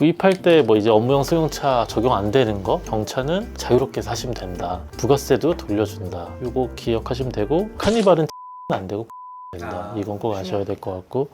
구입할 때 뭐 이제 업무용 승용차 적용 안 되는 거, 경차는 자유롭게 사시면 된다. 부가세도 돌려준다. 이거 기억하시면 되고, 카니발은 안 되고 된다. 이건 꼭 아셔야 될 것 같고.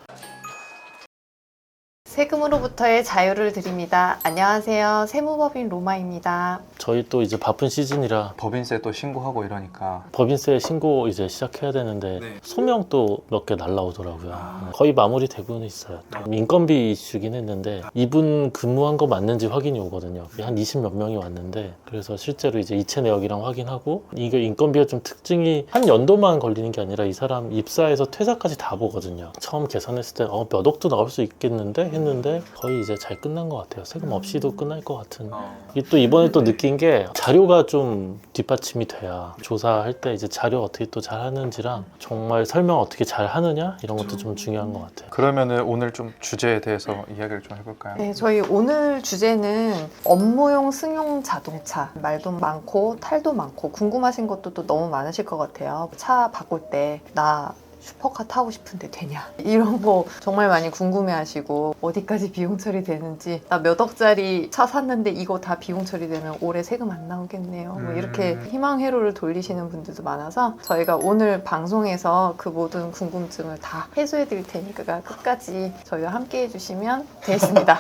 세금으로부터의 자유를 드립니다. 안녕하세요. 세무법인 로마입니다. 저희 또 이제 바쁜 시즌이라 법인세 또 신고하고 이러니까 법인세 신고 이제 시작해야 되는데 소명 또 몇 개 날라오더라고요. 거의 마무리되고는 있어요. 인건비 이슈긴 했는데 이분 근무한 거 맞는지 확인이 오거든요. 한 20몇 명이 왔는데 그래서 실제로 이제 이체 내역이랑 확인하고 이게 인건비가 좀 특징이 한 연도만 걸리는 게 아니라 이 사람 입사해서 퇴사까지 다 보거든요. 처음 계산했을 때 몇 억도 나올 수 있겠는데 했는데 거의 이제 잘 끝난 것 같아요. 세금 없이도 끝날 것 같은. 이게 또 이번에 또 느낀 게 자료가 좀 뒷받침이 돼야 조사할 때 이제 자료 어떻게 또 잘 하는지랑 정말 설명 어떻게 잘 하느냐 이런 것도 좀 중요한 것 같아요. 그러면은 오늘 좀 주제에 대해서 이야기를 좀 해볼까요? 네, 저희 오늘 주제는 업무용 승용 자동차. 말도 많고 탈도 많고 궁금하신 것도 또 너무 많으실 것 같아요. 차 바꿀 때 나 슈퍼카 타고 싶은데 되냐? 이런 거 정말 많이 궁금해하시고 어디까지 비용 처리되는지 나 몇 억짜리 차 샀는데 이거 다 비용 처리되면 올해 세금 안 나오겠네요. 뭐 이렇게 희망 회로를 돌리시는 분들도 많아서 저희가 오늘 방송에서 그 모든 궁금증을 다 해소해 드릴 테니까 끝까지 저희와 함께 해주시면 되겠습니다.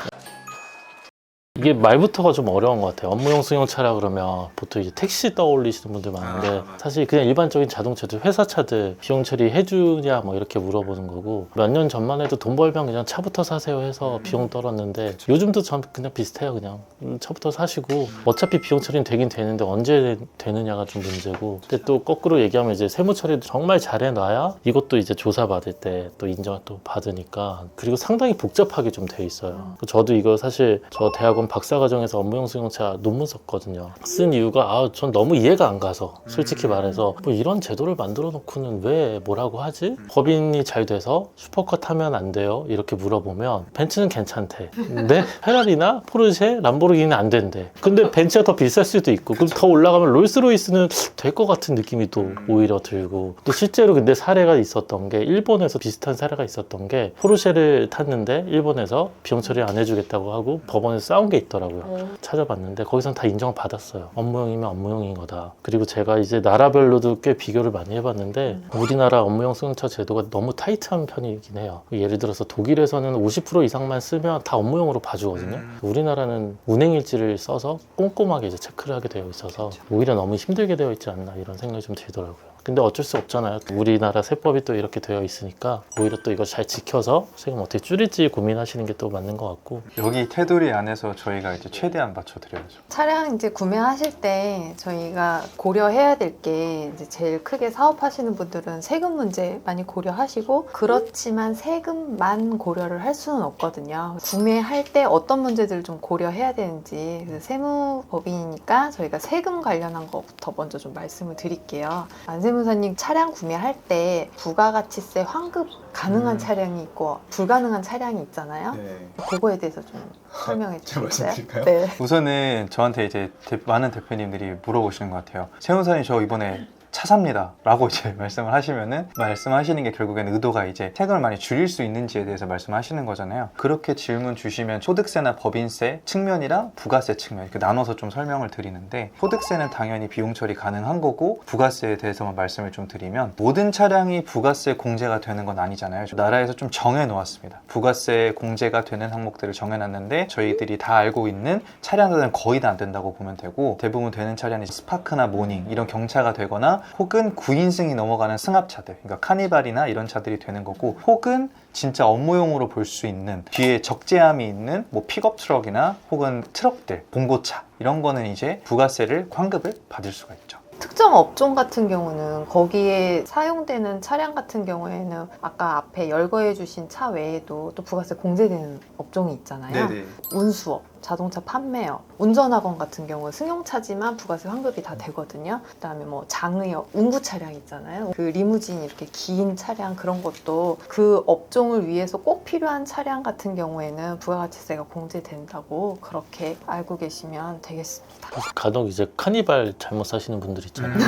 이게 말부터가 좀 어려운 것 같아요. 업무용 승용차라 그러면 보통 이제 택시 떠올리시는 분들 많은데 사실 그냥 일반적인 자동차들, 회사차들 비용 처리 해주냐 뭐 이렇게 물어보는 거고 몇 년 전만 해도 돈 벌면 그냥 차부터 사세요 해서 비용 떨었는데 요즘도 전 그냥 비슷해요. 그냥 차부터 사시고 어차피 비용 처리는 되긴 되는데 언제 되느냐가 좀 문제고 근데 또 거꾸로 얘기하면 이제 세무 처리도 정말 잘해놔야 이것도 이제 조사받을 때 또 인정을 또 받으니까 그리고 상당히 복잡하게 좀 돼 있어요. 저도 이거 사실 저 대학원 박사과정에서 업무용 승용차 논문 썼거든요. 쓴 이유가 전 너무 이해가 안 가서 솔직히 말해서 뭐 이런 제도를 만들어 놓고는 왜 뭐라고 하지? 법인이 잘 돼서 슈퍼카 타면 안 돼요? 이렇게 물어보면 벤츠는 괜찮대. 근데 페라리나 포르쉐, 람보르기니는 안 된대. 근데 벤츠가 더 비쌀 수도 있고 그럼 더 올라가면 롤스로이스는 될 것 같은 느낌이 또 오히려 들고 또 실제로 근데 사례가 있었던 게 일본에서 비슷한 사례가 있었던 게 포르쉐를 탔는데 일본에서 비용 처리 안 해주겠다고 하고 법원에서 싸운 게 있더라고요. 찾아봤는데 거기선 다 인정을 받았어요. 업무용이면 업무용인 거다. 그리고 제가 이제 나라별로도 꽤 비교를 많이 해봤는데 우리나라 업무용 승용차 제도가 너무 타이트한 편이긴 해요. 예를 들어서 독일에서는 50% 이상만 쓰면 다 업무용으로 봐주거든요. 우리나라는 운행일지를 써서 꼼꼼하게 이제 체크를 하게 되어 있어서 오히려 너무 힘들게 되어 있지 않나 이런 생각이 좀 들더라고요. 근데 어쩔 수 없잖아요. 우리나라 세법이 또 이렇게 되어 있으니까 오히려 또 이거 잘 지켜서 세금 어떻게 줄일지 고민하시는 게 또 맞는 것 같고 여기 테두리 안에서 저희가 이제 최대한 맞춰드려야죠. 차량 이제 구매하실 때 저희가 고려해야 될 게 이제 제일 크게 사업하시는 분들은 세금 문제 많이 고려하시고 그렇지만 세금만 고려를 할 수는 없거든요. 구매할 때 어떤 문제들을 좀 고려해야 되는지 그래서 세무법인이니까 저희가 세금 관련한 것부터 먼저 좀 말씀을 드릴게요. 안세무사님 차량 구매할 때 부가가치세 환급 가능한 차량이 있고 불가능한 차량이 있잖아요. 그거에 대해서 좀 설명해 주실까요? 네. 우선은 저한테 이제 많은 대표님들이 물어보시는 것 같아요. 세무사님 저 이번에 차 삽니다 라고 이제 말씀을 하시면은 말씀하시는 게 결국엔 의도가 이제 세금을 많이 줄일 수 있는지에 대해서 말씀하시는 거잖아요. 그렇게 질문 주시면 소득세나 법인세 측면이랑 부가세 측면 이렇게 나눠서 좀 설명을 드리는데 소득세는 당연히 비용 처리 가능한 거고 부가세에 대해서만 말씀을 좀 드리면 모든 차량이 부가세 공제가 되는 건 아니잖아요. 나라에서 좀 정해 놓았습니다. 부가세 공제가 되는 항목들을 정해 놨는데 저희들이 다 알고 있는 차량들은 거의 다 안 된다고 보면 되고 대부분 되는 차량이 스파크나 모닝 이런 경차가 되거나 혹은 9인승이 넘어가는 승합차들 그러니까 카니발이나 이런 차들이 되는 거고 혹은 진짜 업무용으로 볼 수 있는 뒤에 적재함이 있는 뭐 픽업 트럭이나 혹은 트럭들, 봉고차 이런 거는 이제 부가세를 환급을 받을 수가 있죠. 특정 업종 같은 경우는 거기에 사용되는 차량 같은 경우에는 아까 앞에 열거해 주신 차 외에도 또 부가세 공제되는 업종이 있잖아요. 운수업 자동차 판매업, 운전학원 같은 경우 승용차지만 부가세 환급이 다 되거든요. 그다음에 뭐 장의업, 운구 차량 있잖아요. 그 리무진 이렇게 긴 차량 그런 것도 그 업종을 위해서 꼭 필요한 차량 같은 경우에는 부가가치세가 공제된다고 그렇게 알고 계시면 되겠습니다. 간혹 이제 카니발 잘못 사시는 분들 있잖아요.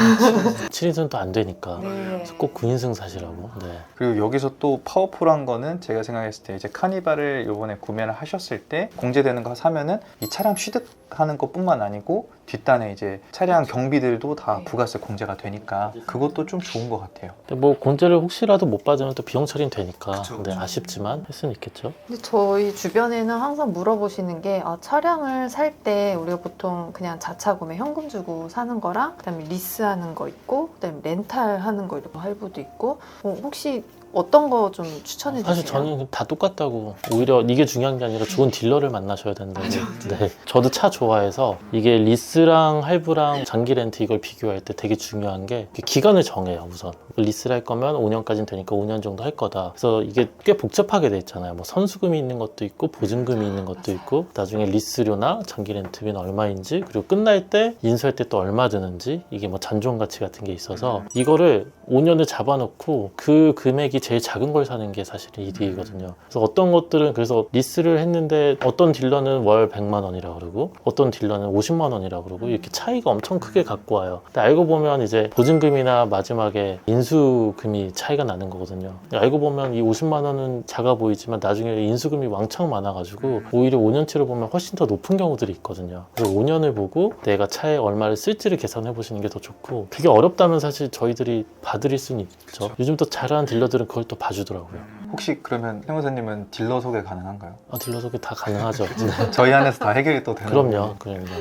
7인승도 안 되니까 네. 그래서 꼭 9인승 사시라고. 네. 그리고 여기서 또 파워풀한 거는 제가 생각했을 때 이제 카니발을 이번에 구매를 하셨을 때 공제되는 거 사면은 이 차량 취득하는 것뿐만 아니고 뒷단에 이제 차량 경비들도 다 네. 부가세 공제가 되니까 그것도 좀 좋은 것 같아요. 근데 뭐 공제를 혹시라도 못 받으면 또 비용 처리는 되니까 그쵸, 네, 그쵸. 아쉽지만 할 수는 있겠죠. 근데 저희 주변에는 항상 물어보시는 게 차량을 살 때 우리가 보통 그냥 자차 구매 현금 주고 사는 거랑 그다음에 리스하는 거 있고 그다음에 렌탈하는 거 이렇게 할부도 있고 혹시 어떤 거 좀 추천해 주세요? 사실 저는 다 똑같다고. 오히려 이게 중요한 게 아니라 좋은 딜러를 만나셔야 된다고. 네. 저도 차 좋아해서 이게 리스랑 할부랑 장기 렌트 이걸 비교할 때 되게 중요한 게 기간을 정해요. 우선 리스를 할 거면 5년까지는 되니까 5년 정도 할 거다. 그래서 이게 꽤 복잡하게 돼 있잖아요. 뭐 선수금이 있는 것도 있고 보증금이 있는 것도 있고 나중에 리스료나 장기 렌트비는 얼마인지 그리고 끝날 때 인수할 때 또 얼마 드는지 이게 뭐 잔존 가치 같은 게 있어서 이거를 5년을 잡아놓고 그 금액이 제일 작은 걸 사는 게 사실 이득이거든요. 그래서 어떤 것들은 그래서 리스를 했는데 어떤 딜러는 월 100만 원이라 그러고 어떤 딜러는 50만 원이라 그러고 이렇게 차이가 엄청 크게 갖고 와요. 근데 알고 보면 이제 보증금이나 마지막에 인수금이 차이가 나는 거거든요. 알고 보면 이 50만 원은 작아 보이지만 나중에 인수금이 왕창 많아가지고 오히려 5년치로 보면 훨씬 더 높은 경우들이 있거든요. 그래서 5년을 보고 내가 차에 얼마를 쓸지를 계산해 보시는 게 더 좋고 그게 어렵다면 사실 저희들이 봐드릴 수는 있죠. 요즘 또 잘하는 딜러들은 그걸 또 봐주더라고요. 혹시 그러면 세무사님은 딜러 소개 가능한가요? 딜러 소개 다 가능하죠. 네. 저희 안에서 다 해결이 또 되는 그럼요.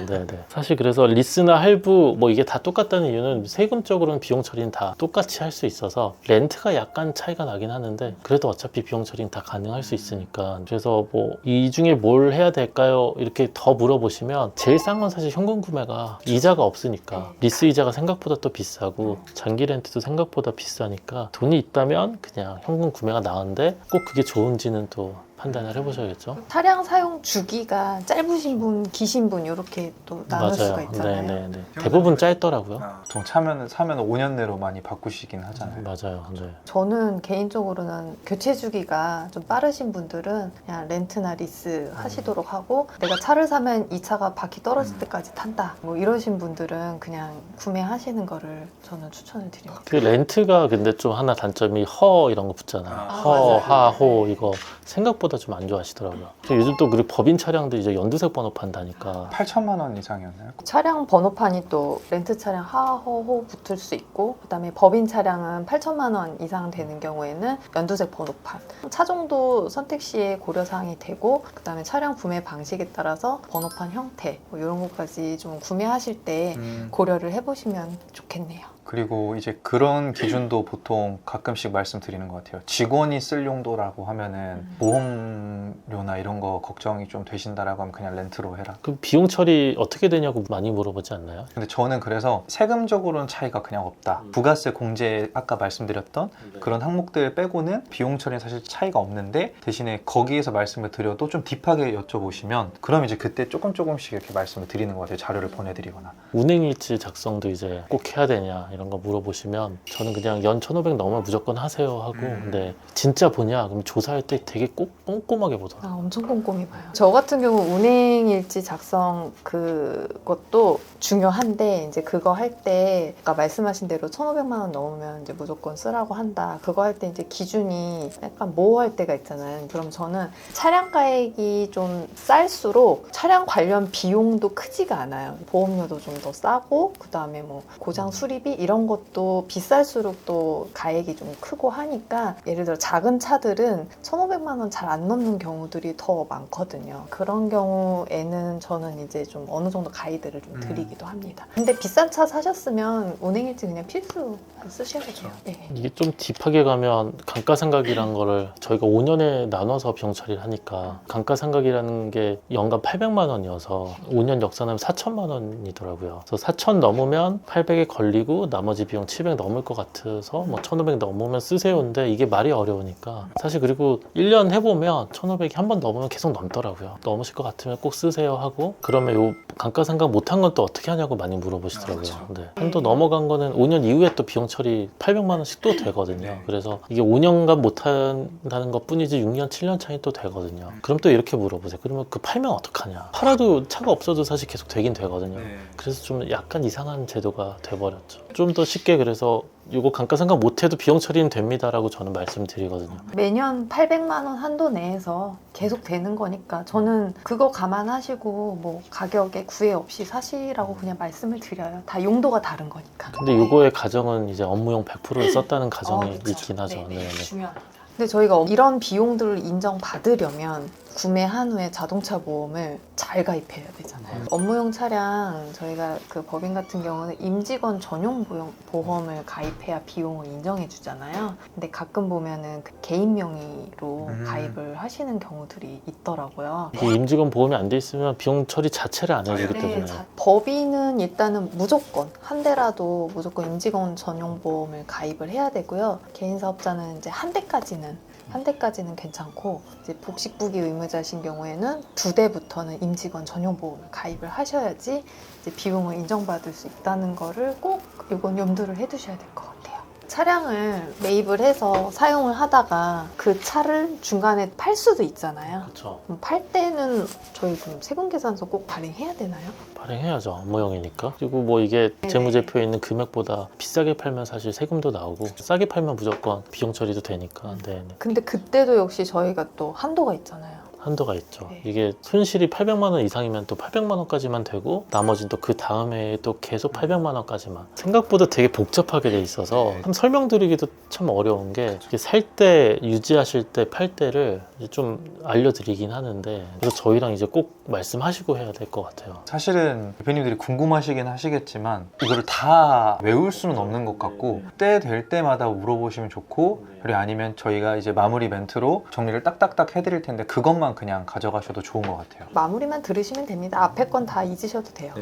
네네. 사실 그래서 리스나 할부 뭐 이게 다 똑같다는 이유는 세금적으로는 비용 처리는 다 똑같이 할 수 있어서 렌트가 약간 차이가 나긴 하는데 그래도 어차피 비용 처리는 다 가능할 수 있으니까 그래서 뭐 이 중에 뭘 해야 될까요? 이렇게 더 물어보시면 제일 싼 건 사실 현금 구매가 이자가 없으니까 리스 이자가 생각보다 또 비싸고 장기 렌트도 생각보다 비싸니까 돈이 있다면 그냥 현금 구매가 나은데 꼭 그게 좋은지는 또 판단을 해보셔야겠죠. 차량 사용 주기가 짧으신 분, 기신 분 이렇게 또 나눌 수가 있잖아요. 네네네. 대부분 짧더라고요. 보통 사면 5년 내로 많이 바꾸시긴 하잖아요. 맞아요. 네. 저는 개인적으로는 교체 주기가 좀 빠르신 분들은 그냥 렌트나 리스 하시도록 하고 내가 차를 사면 이 차가 바퀴 떨어질 때까지 탄다 뭐 이러신 분들은 그냥 구매하시는 거를 저는 추천을 드립니다. 그 렌트가 근데 좀 하나 단점이 허 이런 거 붙잖아요. 허, 맞아요. 하, 호 이거 생각보다 좀 안 좋아하시더라고요. 요즘 또 그리고 법인 차량들 이제 연두색 번호판 다니까 8천만 원 이상이었나요? 차량 번호판이 또 렌트 차량 하호호 붙을 수 있고 그다음에 법인 차량은 8천만 원 이상 되는 경우에는 연두색 번호판 차종도 선택 시에 고려사항이 되고 그다음에 차량 구매 방식에 따라서 번호판 형태 뭐 이런 것까지 좀 구매하실 때 고려를 해보시면 좋겠네요. 그리고 이제 그런 기준도 보통 가끔씩 말씀드리는 것 같아요. 직원이 쓸 용도라고 하면은 보험료나 이런 거 걱정이 좀 되신다라고 하면 그냥 렌트로 해라. 그 비용 처리 어떻게 되냐고 많이 물어보지 않나요? 근데 저는 그래서 세금적으로는 차이가 그냥 없다. 부가세 공제 아까 말씀드렸던 그런 항목들 빼고는 비용 처리는 사실 차이가 없는데 대신에 거기에서 말씀을 드려도 좀 딥하게 여쭤보시면 그럼 이제 그때 조금씩 이렇게 말씀을 드리는 것 같아요. 자료를 보내드리거나. 운행일지 작성도 이제 꼭 해야 되냐 이런 거 물어보시면 저는 그냥 연 1,500 넘으면 무조건 하세요 하고 근데 진짜 보냐 그럼 조사할 때 되게 꼭 꼼꼼하게 보더라고요. 엄청 꼼꼼히 봐요. 저 같은 경우 운행일지 작성 그것도 중요한데 이제 그거 할 때 아까 말씀하신 대로 1,500만 원 넘으면 이제 무조건 쓰라고 한다. 그거 할 때 이제 기준이 약간 모호할 때가 있잖아요. 그럼 저는 차량 가액이 좀 쌀수록 차량 관련 비용도 크지가 않아요. 보험료도 좀 더 싸고 그다음에 뭐 고장 수리비 이런 것도 비쌀수록 또 가액이 좀 크고 하니까 예를 들어 작은 차들은 1,500만 원 잘 안 넘는 경우들이 더 많거든요. 그런 경우에는 저는 이제 좀 어느 정도 가이드를 좀 드리기도 합니다. 근데 비싼 차 사셨으면 운행일지 그냥 필수 쓰셔야 돼요. 네. 이게 좀 딥하게 가면 감가상각이라는 거를 저희가 5년에 나눠서 비용 처리를 하니까 감가상각이라는 게 연간 800만 원이어서 5년 역산하면 4천만 원이더라고요. 그래서 4천 넘으면 800에 걸리고 나머지 비용 700 넘을 것 같아서 뭐 1500 넘으면 쓰세요인데 이게 말이 어려우니까 사실 그리고 1년 해보면 1500이 한 번 넘으면 계속 넘더라고요. 넘으실 것 같으면 꼭 쓰세요 하고 그러면 요 감가상각 못한 건 또 어떻게 하냐고 많이 물어보시더라고요. 그렇죠. 네. 한도 넘어간 거는 5년 이후에 또 비용 처리 800만 원씩 또 되거든요. 네. 그래서 이게 5년간 못한다는 것 뿐이지 6년, 7년 차이 또 되거든요. 그럼 또 이렇게 물어보세요. 그러면 그 팔면 어떡하냐. 팔아도 차가 없어도 사실 계속 되긴 되거든요. 그래서 좀 약간 이상한 제도가 돼버렸죠. 좀 더 쉽게 그래서 이거 감가상각 못해도 비용 처리는 됩니다라고 저는 말씀드리거든요. 매년 800만 원 한도 내에서 계속 되는 거니까 저는 그거 감안하시고 뭐 가격에 구애 없이 사시라고 그냥 말씀을 드려요. 다 용도가 다른 거니까. 근데 이거의 가정은 이제 업무용 100%를 썼다는 가정이 그쵸. 있긴 하죠. 네, 네, 네. 중요합니다. 근데 저희가 이런 비용들을 인정받으려면 구매한 후에 자동차 보험을 잘 가입해야 되잖아요. 업무용 차량 저희가 그 법인 같은 경우는 임직원 전용 보험을 가입해야 비용을 인정해 주잖아요. 근데 가끔 보면은 그 개인 명의로 가입을 하시는 경우들이 있더라고요. 이 임직원 보험이 안 돼 있으면 비용 처리 자체를 안 해주기 때문에 법인은 일단은 무조건 한 대라도 무조건 임직원 전용 보험을 가입을 해야 되고요. 개인 사업자는 이제 한 대까지는 괜찮고 이제 복식부기 의무자신 경우에는 2대부터는 임직원 전용 보험을 가입을 하셔야지 이제 비용을 인정받을 수 있다는 거를 꼭 이건 염두를 해두셔야 될 것 같아요. 차량을 매입을 해서 사용을 하다가 그 차를 중간에 팔 수도 있잖아요. 그렇죠. 그럼 팔 때는 저희 그럼 세금계산서 꼭 발행해야 되나요? 발행해야죠. 업무용이니까. 그리고 뭐 이게 재무제표에 있는 금액보다 비싸게 팔면 사실 세금도 나오고 싸게 팔면 무조건 비용 처리도 되니까. 네. 근데 그때도 역시 저희가 또 한도가 있잖아요. 한도가 있죠. 네. 이게 손실이 800만 원 이상이면 또 800만 원까지만 되고 나머지는 또 그 다음에 또 계속 800만 원까지만. 생각보다 되게 복잡하게 돼 있어서 참 설명드리기도 참 어려운 게 살 때, 유지하실 때, 팔 때를 이제 좀 알려드리긴 하는데 그래서 저희랑 이제 꼭 말씀하시고 해야 될 것 같아요. 사실은 대표님들이 궁금하시긴 하시겠지만 이거를 다 외울 수는 없는 것 같고 때 될 때마다 물어보시면 좋고 그리고 아니면 저희가 이제 마무리 멘트로 정리를 딱딱딱 해드릴 텐데 그것만 그냥 가져가셔도 좋은 것 같아요. 마무리만 들으시면 됩니다. 앞에 건 다 잊으셔도 돼요.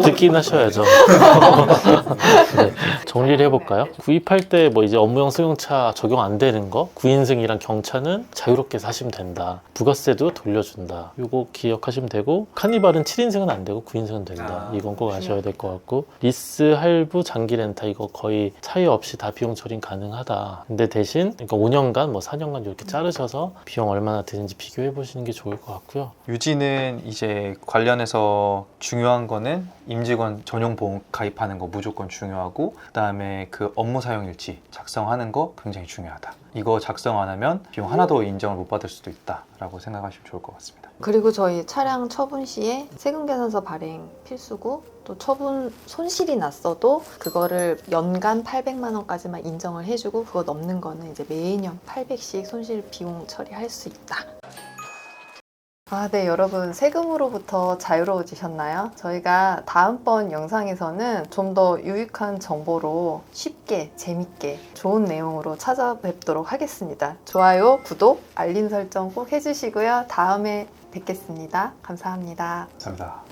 듣긴 하셔야죠. 네, 정리를 해볼까요? 구입할 때 뭐 이제 업무용 승용차 적용 안 되는 거 9인승이랑 경차는 자유롭게 사시면 된다. 부가세도 돌려준다. 이거 기억하시면 되고 카니발은 7인승은 안 되고 9인승은 된다. 이건 꼭 아셔야 될 것 같고 리스, 할부, 장기 렌타 이거 거의 차이 없이 다 비용 처리 가능하다. 근데 대신 그러니까 5년간 뭐 4년간 이렇게 자르셔서 비용 얼마나 드는지 비교해 보시는 게 좋을 것 같고요. 유지는 이제 관련해서 중요한 거는 임직원 전용 보험 가입하는 거 무조건 중요하고 그다음에 그 업무 사용 일지 작성하는 거 굉장히 중요하다. 이거 작성 안 하면 비용 하나도 인정을 못 받을 수도 있다라고 생각하시면 좋을 것 같습니다. 그리고 저희 차량 처분 시에 세금계산서 발행 필수고 또 처분 손실이 났어도 그거를 연간 800만 원까지만 인정을 해주고 그거 넘는 거는 이제 매년 800씩 손실 비용 처리할 수 있다. 네, 여러분 세금으로부터 자유로워지셨나요? 저희가 다음번 영상에서는 좀 더 유익한 정보로 쉽게, 재밌게, 좋은 내용으로 찾아뵙도록 하겠습니다. 좋아요, 구독, 알림 설정 꼭 해주시고요. 다음에 뵙겠습니다. 감사합니다. 감사합니다.